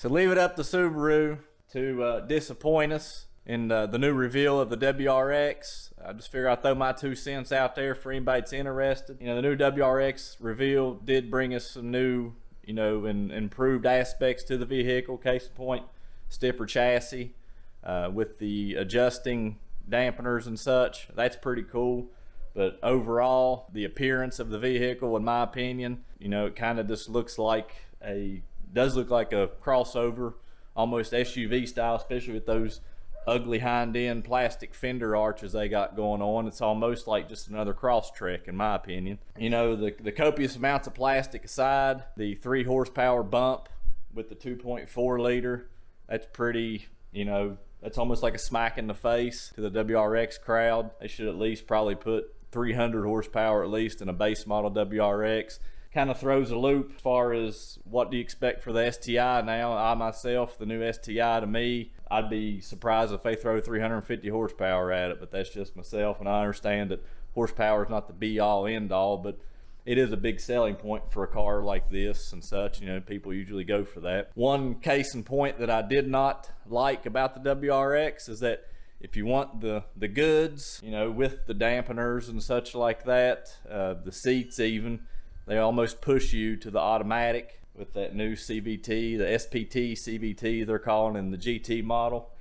So leave it up to Subaru to disappoint us in the new reveal of the WRX. I just figure I'll throw my 2 cents out there for anybody that's interested. You know, the new WRX Reveal did bring us some new, you know, and improved aspects to the vehicle. Case in point, stiffer chassis with the adjusting dampeners and such. That's pretty cool. But overall, the appearance of the vehicle, in my opinion, you know, it kind of just looks like does look like a crossover, almost SUV style, especially with those ugly hind end plastic fender arches they got going on. It's almost like just another Crosstrek, in my opinion. You know, the copious amounts of plastic aside, the 3 horsepower bump with the 2.4 liter, that's pretty, you know, that's almost like a smack in the face to the WRX crowd. They should at least probably put 300 horsepower at least in a base model WRX. Kind of throws a loop as far as what do you expect for the STI now. I myself, the new STI to me, I'd be surprised if they throw 350 horsepower at it, but that's just myself, and I understand that horsepower is not the be all end all, but it is a big selling point for a car like this and such. You know, people usually go for that. One case in point that I did not like about the WRX is that if you want the goods, you know, with the dampeners and such like that, the seats even, they almost push you to the automatic with that new CVT, the SPT CVT they're calling in the GT model.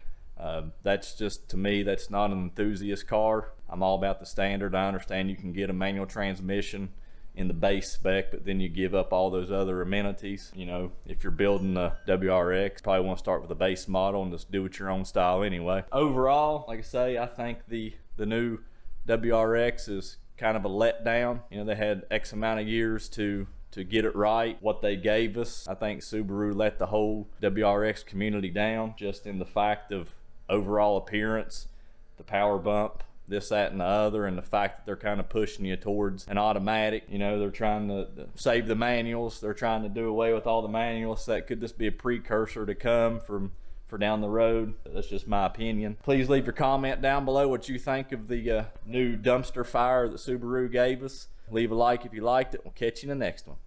That's just, to me, that's not an enthusiast car. I'm all about the standard. I understand you can get a manual transmission in the base spec, but then you give up all those other amenities. You know, if you're building a WRX, probably want to start with the base model and just do it your own style anyway. Overall, like I say, I think the new WRX is kind of a letdown. You know, they had X amount of years to get it right, what they gave us. I think Subaru let the whole WRX community down, just in the fact of overall appearance, the power bump, this, that, and the other, and the fact that they're kind of pushing you towards an automatic. You know, they're trying to save the manuals. They're trying to do away with all the manuals. That could just be a precursor to come for down the road. That's just my opinion. Please leave your comment down below what you think of the new dumpster fire that Subaru gave us. Leave a like if you liked it. We'll catch you in the next one.